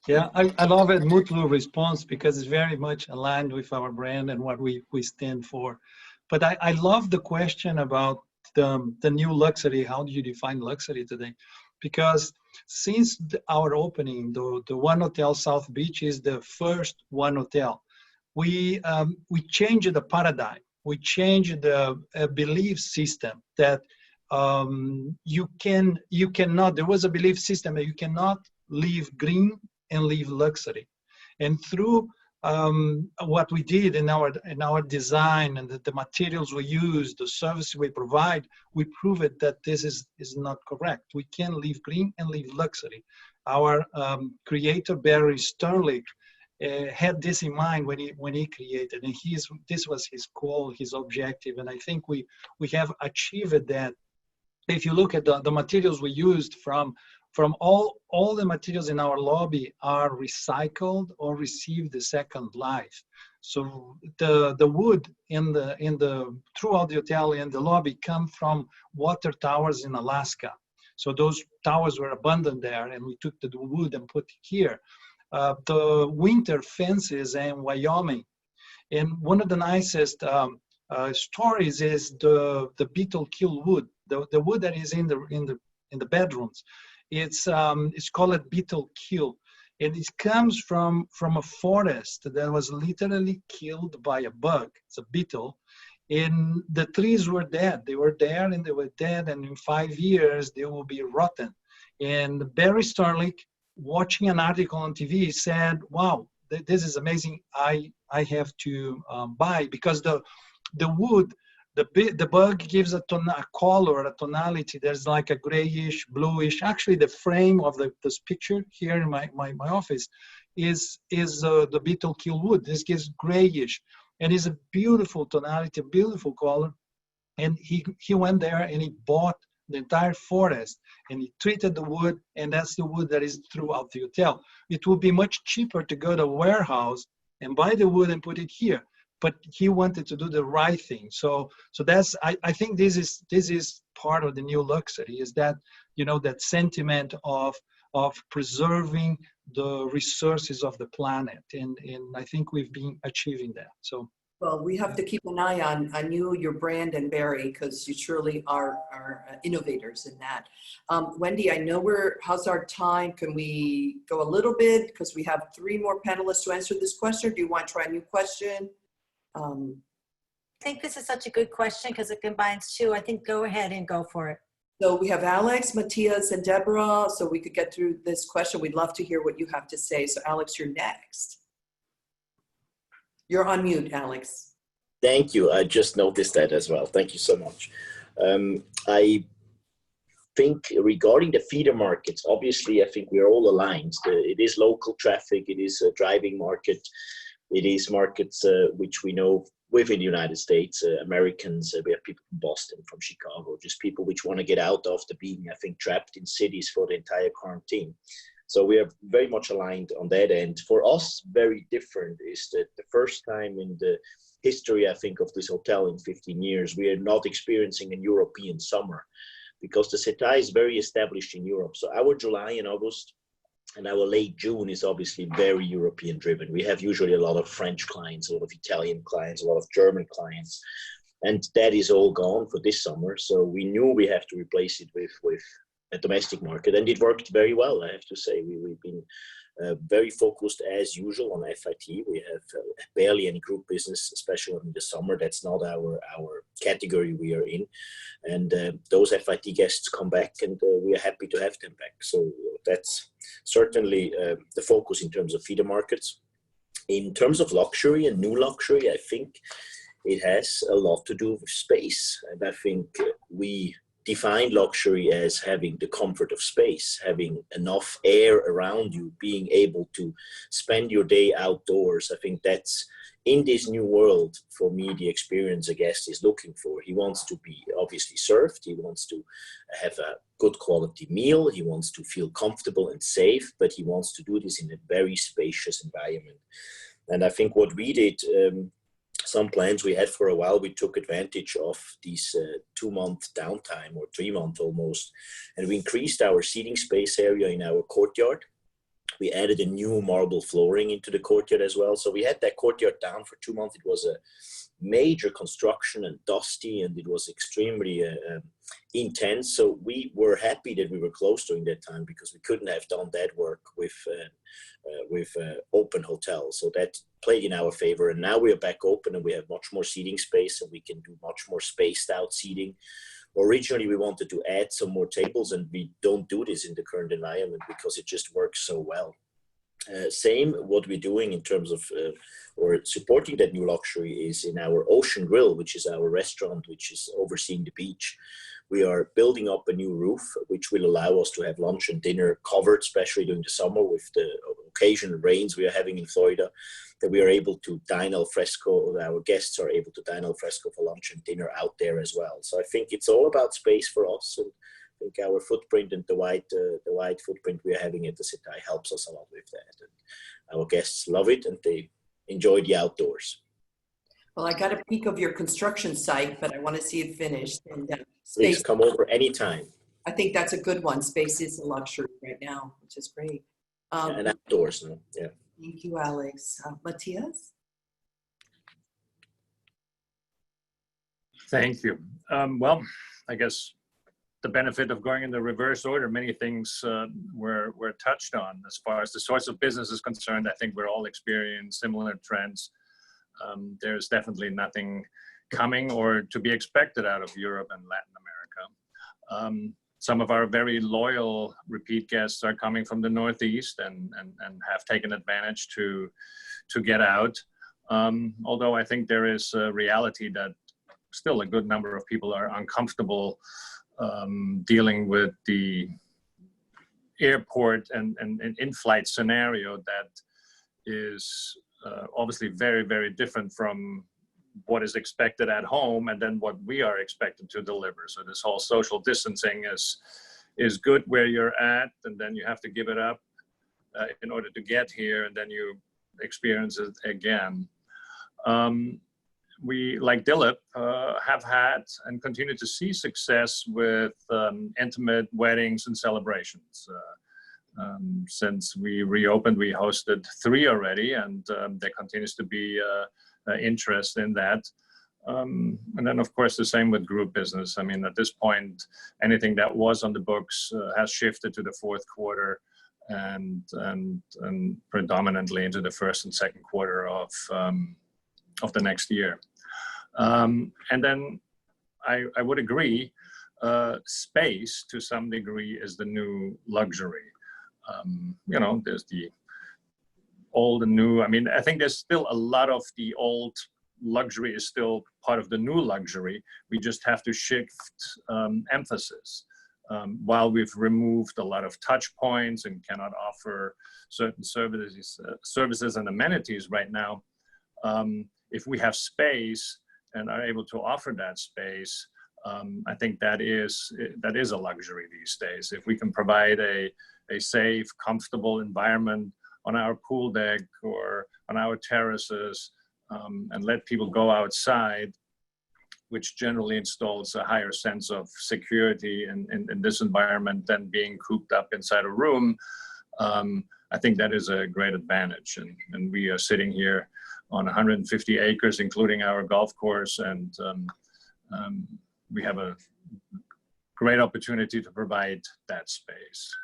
Yeah, I love it, Mutlu response, because it's very much aligned with our brand and what we stand for. But I love the question about the new luxury. How do you define luxury today? Because since our opening, the One Hotel South Beach is the first One Hotel. We changed the paradigm. We changed the belief system that you cannot. There was a belief system that you cannot live green and live luxury. And through what we did in our design and the materials we use, the service we provide, we prove it that this is not correct. We can live green and live luxury. Our creator, Barry Sternlicht, had this in mind when he created, and this was his goal, his objective, and I think we have achieved that. If you look at the materials we used from all the materials in our lobby are recycled or received the second life. So the wood throughout the hotel and the lobby come from water towers in Alaska. So those towers were abandoned there, and we took the wood and put it here. The winter fences in Wyoming, and one of the nicest stories is the beetle kill wood, the wood that is in the bedrooms. It's called beetle kill, and it comes from a forest that was literally killed by a bug. It's a beetle, and the trees were dead. They were there and they were dead, and in 5 years they will be rotten. And Barry Sternlicht, watching an article on TV, said, "Wow, this is amazing. I have to buy," because the wood. The bug gives a color, a tonality. There's like a grayish, bluish. Actually, the frame of this picture here in my office is the beetle kill wood. This gives grayish, and it's a beautiful tonality, beautiful color. And he went there and he bought the entire forest and he treated the wood, and that's the wood that is throughout the hotel. It would be much cheaper to go to a warehouse and buy the wood and put it here. But he wanted to do the right thing. So that's, I think this is part of the new luxury, is that, that sentiment of preserving the resources of the planet. And I think we've been achieving that. So Well, we have to keep an eye on you, your brand, and Barry, because you surely are innovators in that. Wendy, I know how's our time? Can we go a little bit? Because we have 3 more panelists to answer this question. Do you want to try a new question? I think this is such a good question because it combines 2. I think go ahead and go for it. So we have Alex, Matthias, and Deborah. So we could get through this question. We'd love to hear what you have to say. So Alex, you're next. You're on mute, Alex. Thank you. I just noticed that as well. Thank you so much. I think regarding the feeder markets, obviously, I think we're all aligned. It is local traffic. It is a driving market. It is markets which we know within the United States, Americans, we have people from Boston, from Chicago, just people which want to get out after being, I think, trapped in cities for the entire quarantine. So we are very much aligned on that end. For us, very different is that the first time in the history, I think, of this hotel in 15 years, we are not experiencing a European summer because the CETA is very established in Europe. So our July and August and our late June is obviously very European driven. We have usually a lot of French clients, a lot of Italian clients, a lot of German clients, and that is all gone for this summer. So we knew we have to replace it with a domestic market, and it worked very well. I have to say, we've been very focused as usual on FIT. We have barely any group business, especially in the summer. That's not our category we are in. And those FIT guests come back, and we are happy to have them back. So that's certainly the focus in terms of feeder markets. In terms of luxury and new luxury, I think it has a lot to do with space. And I think we define luxury as having the comfort of space, having enough air around you, being able to spend your day outdoors. I think that's, in this new world, for me, the experience a guest is looking for. He wants to be obviously served. He wants to have a good quality meal. He wants to feel comfortable and safe, but he wants to do this in a very spacious environment. And I think what we did, some plans we had for a while, we took advantage of these 2-month downtime, or 3-month almost, and we increased our seating space area in our courtyard. We added a new marble flooring into the courtyard as well. So we had that courtyard down for 2 months. It was a major construction and dusty, and it was extremely intense. So we were happy that we were closed during that time, because we couldn't have done that work with open hotels. So that played in our favor. And now we are back open, and we have much more seating space, and we can do much more spaced out seating. Originally, we wanted to add some more tables, and we don't do this in the current environment because it just works so well. Same what we're doing in terms of or supporting that new luxury is in our Ocean Grill, which is our restaurant, which is overseeing the beach. We are building up a new roof, which will allow us to have lunch and dinner covered, especially during the summer with the occasional rains we are having in Florida, that we are able to dine al fresco. Our guests are able to dine al fresco for lunch and dinner out there as well. So I think it's all about space for us. And I think our footprint and the wide footprint we are having at the CETA helps us a lot with that. And our guests love it, and they enjoy the outdoors. Well, I got a peek of your construction site, but I want to see it finished. And Please come over anytime. I think that's a good one. Space is a luxury right now, which is great. And outdoors, yeah. Thank you, Alex. Matthias? Thank you. Well, I guess the benefit of going in the reverse order, many things were touched on. As far as the source of business is concerned, I think we're all experiencing similar trends. There's definitely nothing coming or to be expected out of Europe and Latin America. Some of our very loyal repeat guests are coming from the Northeast and have taken advantage to get out. Although I think there is a reality that still a good number of people are uncomfortable dealing with the airport and in-flight scenario that is obviously very, very different from what is expected at home and then what we are expected to deliver. So this whole social distancing is good where you're at, and then you have to give it up in order to get here, and then you experience it again. We, like Dilip, have had and continue to see success with intimate weddings and celebrations. Since we reopened, we hosted 3 already, and there continues to be interest in that. And then, of course, the same with group business. I mean, at this point, anything that was on the books has shifted to the fourth quarter and predominantly into the first and second quarter of the next year. And then I would agree, space to some degree is the new luxury. You know, there's the old and new. I mean, I think there's still a lot of the old luxury is still part of the new luxury. We just have to shift emphasis. While we've removed a lot of touch points and cannot offer certain services and amenities right now, if we have space and are able to offer that space, I think that is a luxury these days. If we can provide a safe, comfortable environment on our pool deck or on our terraces, and let people go outside, which generally installs a higher sense of security in this environment than being cooped up inside a room, I think that is a great advantage. And we are sitting here on 150 acres, including our golf course, and we have a great opportunity to provide that space.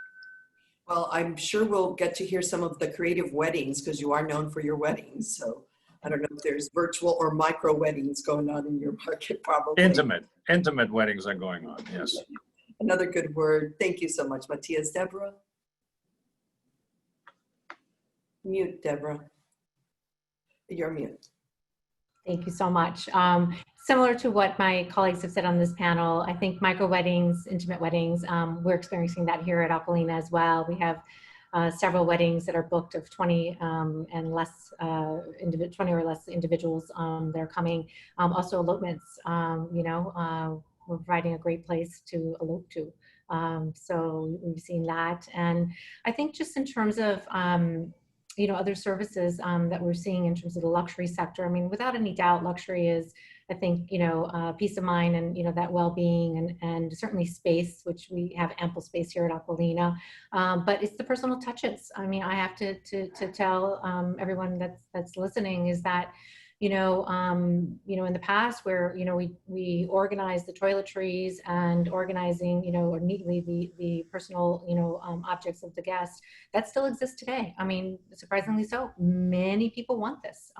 Well, I'm sure we'll get to hear some of the creative weddings because you are known for your weddings. So I don't know if there's virtual or micro weddings going on in your market, probably. Intimate weddings are going on, yes. Another good word. Thank you so much, Matthias. Deborah? Mute, Deborah. You're mute. Thank you so much. Similar to what my colleagues have said on this panel, I think micro weddings, intimate weddings, we're experiencing that here at Aquilina as well. We have several weddings that are booked of 20 and less 20 or less individuals that are coming. Also elopements, you know, we're providing a great place to elope to. So we've seen that. And I think just in terms of, you know, other services that we're seeing in terms of the luxury sector, I mean, without any doubt, luxury is, I think, you know, peace of mind and, you know, that well-being and certainly space, which we have ample space here at Aquilina. But it's the personal touches. I mean, I have to tell everyone that's listening is that, you know, in the past where, you know, we organized the toiletries and organizing, you know, or neatly the personal, you know, objects of the guest, that still exists today. I mean, surprisingly so. Many people want this.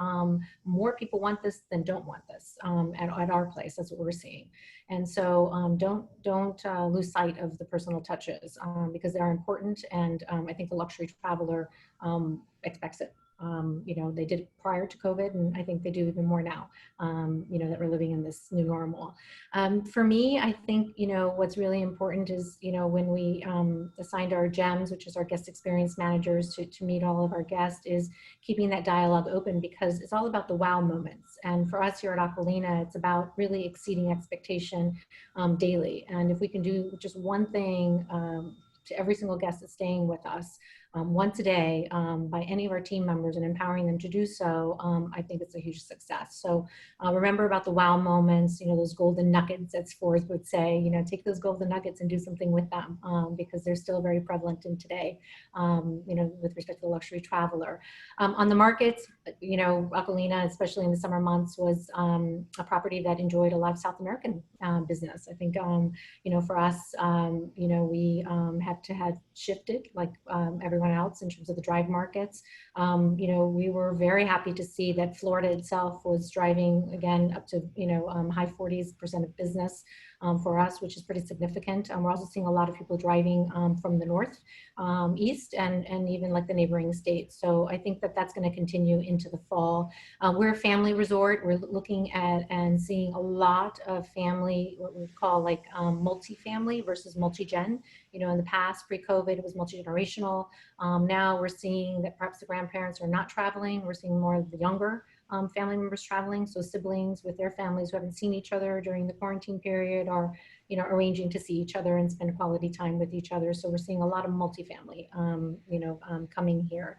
More people want this than don't want this at our place. That's what we're seeing. And so don't lose sight of the personal touches because they are important. And I think the luxury traveler expects it. You know, they did it prior to COVID, and I think they do even more now, you know, that we're living in this new normal. For me, I think, you know, what's really important is, you know, when we assigned our GEMs, which is our guest experience managers to meet all of our guests, is keeping that dialogue open because it's all about the wow moments. And for us here at Aquilina, it's about really exceeding expectation daily. And if we can do just one thing to every single guest that's staying with us, once a day by any of our team members and empowering them to do so, I think it's a huge success. So remember about the wow moments, you know, those golden nuggets, as Forbes would say, you know, take those golden nuggets and do something with them because they're still very prevalent in today, you know, with respect to the luxury traveler. On the markets, you know, Aquilina, especially in the summer months, was a property that enjoyed a lot of South American business. I think, you know, for us, you know, we had shifted like everyone else in terms of the drive markets. You know, we were very happy to see that Florida itself was driving again up to, you know, high 40% of business for us, which is pretty significant. We're also seeing a lot of people driving from the north, east, and even like the neighboring states. So I think that that's going to continue into the fall. We're a family resort. We're looking at and seeing a lot of family, what we call like multi-family versus multi-gen. You know, in the past, pre-COVID, it was multi-generational. Now we're seeing that perhaps the grandparents are not traveling. We're seeing more of the younger family members traveling. So siblings with their families who haven't seen each other during the quarantine period are, you know, arranging to see each other and spend quality time with each other. So we're seeing a lot of multifamily, you know, coming here.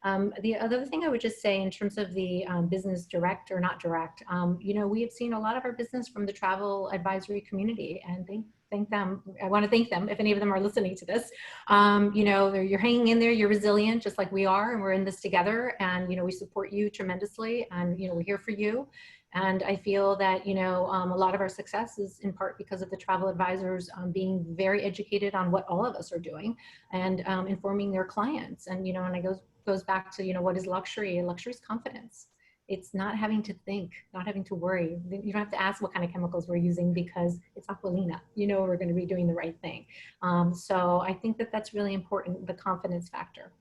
The other thing I would just say in terms of the business direct or not direct, you know, we have seen a lot of our business from the travel advisory community, and thank them. I want to thank them if any of them are listening to this. You know, you're hanging in there, you're resilient just like we are, and we're in this together. And, you know, we support you tremendously, and, you know, we're here for you. And I feel that, you know, a lot of our success is in part because of the travel advisors being very educated on what all of us are doing and informing their clients. And, you know, and it goes back to, you know, what is luxury? And luxury is confidence. It's not having to think, not having to worry. You don't have to ask what kind of chemicals we're using because it's Aquilina. You know, we're going to be doing the right thing. So I think that that's really important, the confidence factor.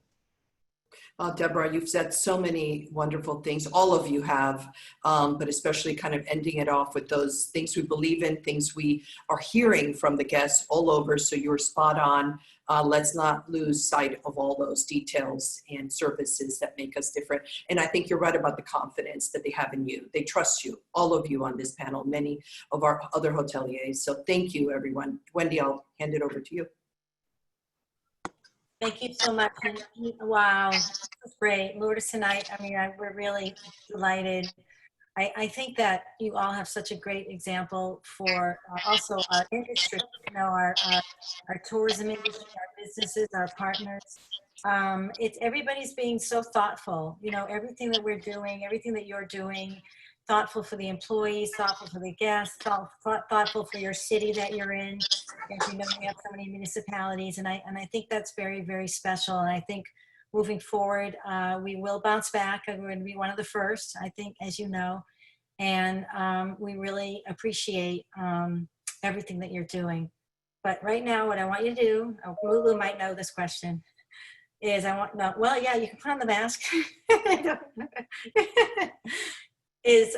Deborah, you've said so many wonderful things. All of you have, but especially kind of ending it off with those things we believe in, things we are hearing from the guests all over. So you're spot on. Let's not lose sight of all those details and services that make us different. And I think you're right about the confidence that they have in you. They trust you, all of you on this panel, many of our other hoteliers. So thank you, everyone. Wendy, I'll hand it over to you. Thank you so much. And, wow, this was great. Lourdes tonight, I mean, we're really delighted. I think that you all have such a great example for also our industry, you know, our tourism industry, our businesses, our partners. It's everybody's being so thoughtful, you know, everything that we're doing, everything that you're doing, thoughtful for the employees, thoughtful for the guests, thoughtful for your city that you're in. As you know, we have so many municipalities, and I think that's very, very special. And I think moving forward, we will bounce back. We're going to be one of the first, I think, as you know, and we really appreciate everything that you're doing. But right now, what I want you to do, Lulu might know this question, is well, yeah, you can put on the mask. Is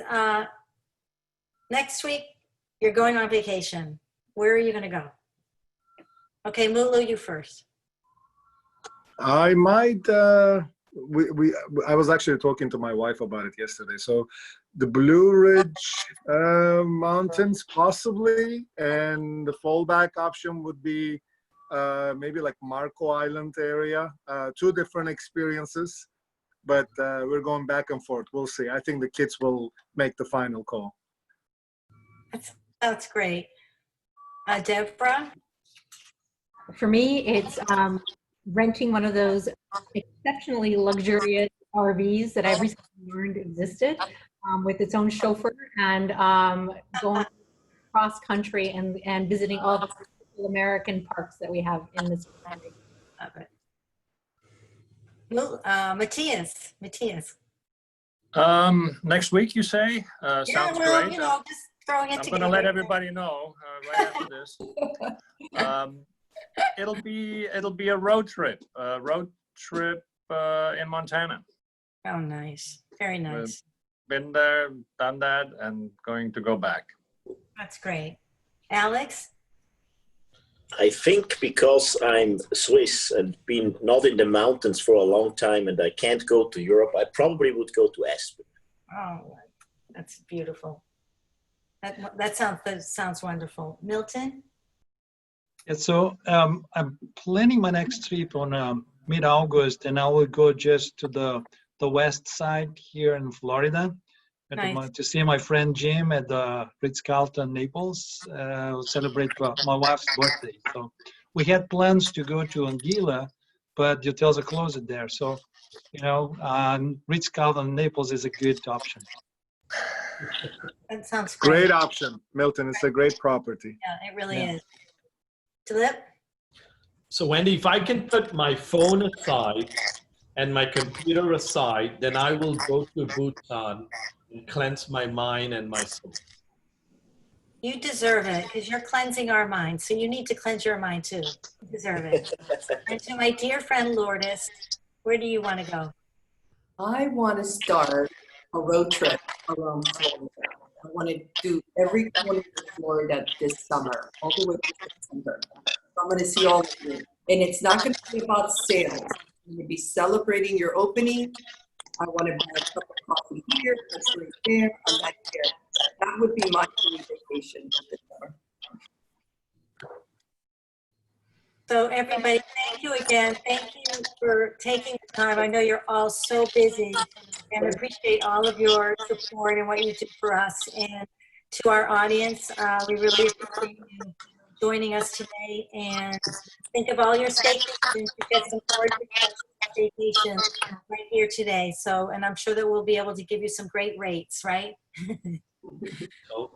next week, you're going on vacation. Where are you going to go? Okay, Lulu, you first. I might, I was actually talking to my wife about it yesterday. So the Blue Ridge Mountains possibly, and the fallback option would be maybe like Marco Island area. Two different experiences, but we're going back and forth. We'll see. I think the kids will make the final call. That's great. Deborah? For me, it's renting one of those exceptionally luxurious RVs that I recently learned existed with its own chauffeur, and going cross country and visiting all the American parks that we have in this country. Love it. Well, Matthias. Next week, you say? Yeah, Sounds well, great. You know, just throwing it I'm together. going to let everybody know right after this. It'll be a road trip in Montana. Oh, nice. Very nice. Been there, done that, and going to go back. That's great. Alex? I think because I'm Swiss and been not in the mountains for a long time and I can't go to Europe, I probably would go to Aspen. Oh, that's beautiful. That sounds wonderful. Milton? Yeah, so I'm planning my next trip on mid-August, and I will go just to the west side here in Florida. Nice. To see my friend Jim at the Ritz-Carlton Naples, celebrate my wife's birthday. So we had plans to go to Anguilla, but the hotels are closed there. So, you know, Ritz-Carlton Naples is a good option. That sounds great. Great option, Milton. It's a great property. Yeah, it really is. Tulip? So Wendy, if I can put my phone aside and my computer aside, then I will go to Bhutan and cleanse my mind and my soul. You deserve it because you're cleansing our mind. So you need to cleanse your mind too. You deserve it. And to my dear friend Lourdes, where do you want to go? I want to start a road trip around Florida. I want to do every corner of Florida this summer, all the way to September. I'm going to see all of you. And it's not going to be about sales. I'm going to be celebrating your opening. I want to buy a cup of coffee here, a drink there, a night there. That would be my vacation this summer. So everybody, thank you again. Thank you for taking the time. I know you're all so busy and appreciate all of your support and what you do for us. And to our audience, we really appreciate you joining us today, and think of all your staycations. You get some gorgeous staycation right here today. So, and I'm sure that we'll be able to give you some great rates, right? Totally.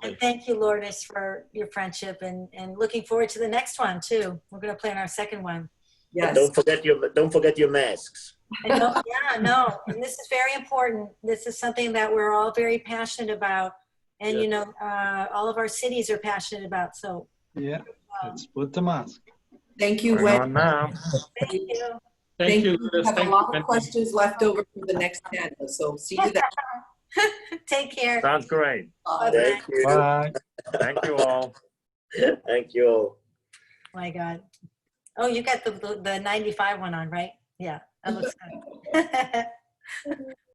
And thank you, Lourdes, for your friendship, and looking forward to the next one too. We're going to plan our second one. Yes. Don't forget your masks. I know, yeah, no, and this is very important. This is something that we're all very passionate about, and Yeah. you know, all of our cities are passionate about. So, Yeah, let's put the mask. Thank you, Going Wendy. on now. thank you. Thank you, We Lourdes. have a Thank lot you, of Wendy. questions left over for the next panel, so see you then. Take care. Sounds great. Bye. Thank you. Bye. Thank you all. Thank you all. My God. Oh, you got the 95 one on, right? Yeah, that looks good.